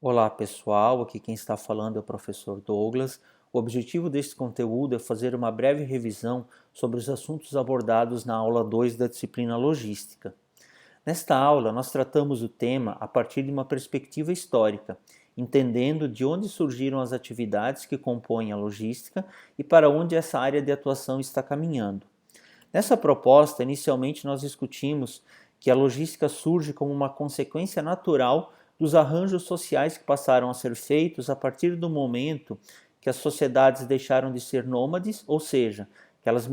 Olá pessoal, aqui quem está falando é o professor Douglas. O objetivo deste conteúdo é fazer uma breve revisão sobre os assuntos abordados na aula 2 da disciplina Logística. Nesta aula, nós tratamos o tema a partir de uma perspectiva histórica, entendendo de onde surgiram as atividades que compõem a logística e para onde essa área de atuação está caminhando. Nessa proposta, inicialmente nós discutimos que a logística surge como uma consequência natural dos arranjos sociais que passaram a ser feitos a partir do momento que as sociedades deixaram de ser nômades, ou seja, que elas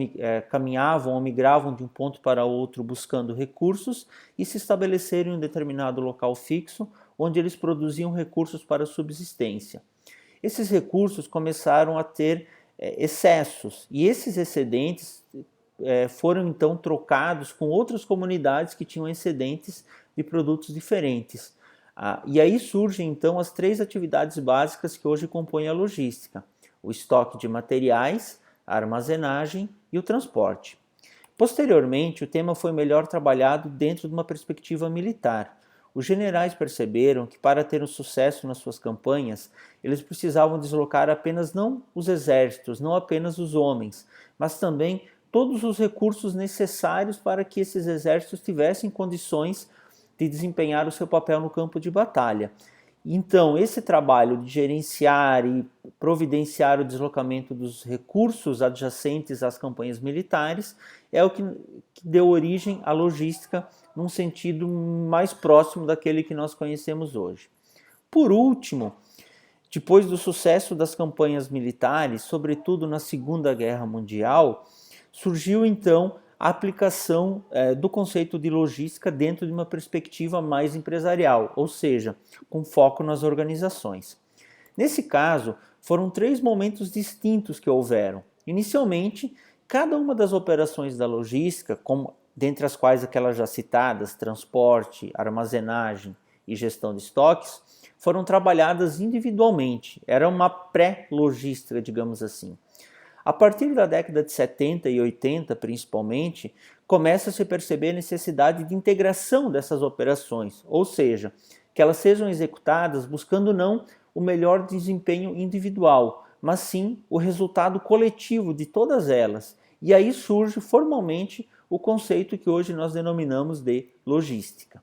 caminhavam ou migravam de um ponto para outro buscando recursos e se estabeleceram em um determinado local fixo, onde eles produziam recursos para a subsistência. Esses recursos começaram a ter excessos e esses excedentes foram então trocados com outras comunidades que tinham excedentes de produtos diferentes. E aí surgem então as três atividades básicas que hoje compõem a logística: o estoque de materiais, a armazenagem e o transporte. Posteriormente, o tema foi melhor trabalhado dentro de uma perspectiva militar. Os generais perceberam que para ter um sucesso nas suas campanhas, eles precisavam deslocar apenas não os exércitos, não apenas os homens, mas também todos os recursos necessários para que esses exércitos tivessem condições de desempenhar o seu papel no campo de batalha. Então, esse trabalho de gerenciar e providenciar o deslocamento dos recursos adjacentes às campanhas militares é o que deu origem à logística num sentido mais próximo daquele que nós conhecemos hoje. Por último, depois do sucesso das campanhas militares, sobretudo na Segunda Guerra Mundial, surgiu então a aplicação do conceito de logística dentro de uma perspectiva mais empresarial, ou seja, com foco nas organizações. Nesse caso, foram três momentos distintos que houveram. Inicialmente, cada uma das operações da logística, dentre as quais aquelas já citadas, transporte, armazenagem e gestão de estoques, foram trabalhadas individualmente. Era uma pré-logística, digamos assim. A partir da década de 70 e 80, principalmente, começa a se perceber a necessidade de integração dessas operações, ou seja, que elas sejam executadas buscando não o melhor desempenho individual, mas sim o resultado coletivo de todas elas. E aí surge formalmente o conceito que hoje nós denominamos de logística.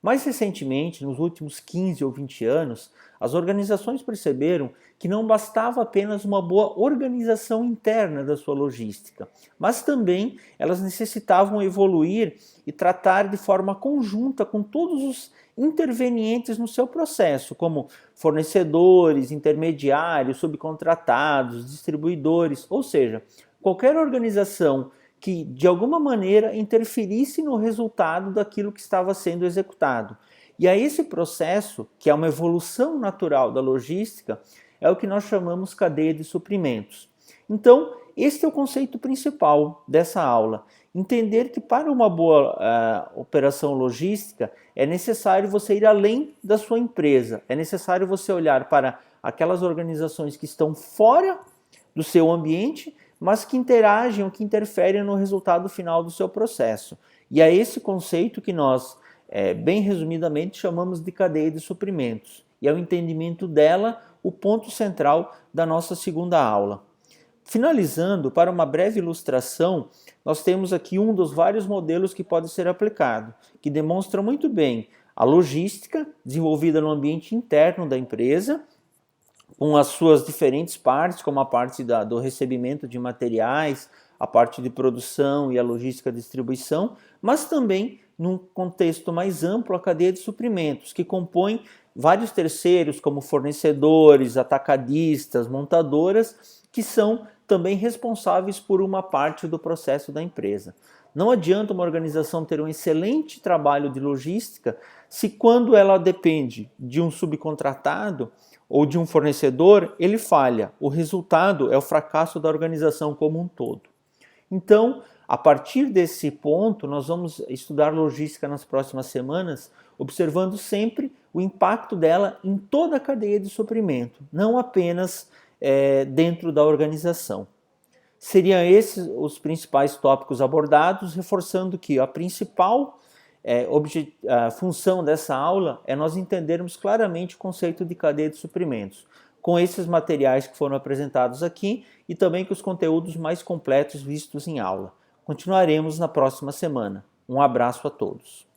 Mais recentemente, nos últimos 15 ou 20 anos, as organizações perceberam que não bastava apenas uma boa organização interna da sua logística, mas também elas necessitavam evoluir e tratar de forma conjunta com todos os intervenientes no seu processo, como fornecedores, intermediários, subcontratados, distribuidores, ou seja, qualquer organização que de alguma maneira interferisse no resultado daquilo que estava sendo executado. E a esse processo, que é uma evolução natural da logística, é o que nós chamamos cadeia de suprimentos. Então, este é o conceito principal dessa aula. Entender que para uma boa operação logística é necessário você ir além da sua empresa, é necessário você olhar para aquelas organizações que estão fora do seu ambiente, mas que interagem ou que interferem no resultado final do seu processo. E é esse conceito que nós, bem resumidamente, chamamos de cadeia de suprimentos. E é o entendimento dela o ponto central da nossa segunda aula. Finalizando, para uma breve ilustração, nós temos aqui um dos vários modelos que pode ser aplicado, que demonstra muito bem a logística desenvolvida no ambiente interno da empresa, com as suas diferentes partes, como a parte do recebimento de materiais, a parte de produção e a logística de distribuição, mas também num contexto mais amplo a cadeia de suprimentos, que compõe vários terceiros, como fornecedores, atacadistas, montadoras, que são também responsáveis por uma parte do processo da empresa. Não adianta uma organização ter um excelente trabalho de logística se quando ela depende de um subcontratado ou de um fornecedor, ele falha. O resultado é o fracasso da organização como um todo. Então, a partir desse ponto, nós vamos estudar logística nas próximas semanas, observando sempre o impacto dela em toda a cadeia de suprimento, não apenas dentro da organização. Seriam esses os principais tópicos abordados, reforçando que a principal A função dessa aula é nós entendermos claramente o conceito de cadeia de suprimentos, com esses materiais que foram apresentados aqui e também com os conteúdos mais completos vistos em aula. Continuaremos na próxima semana. Um abraço a todos.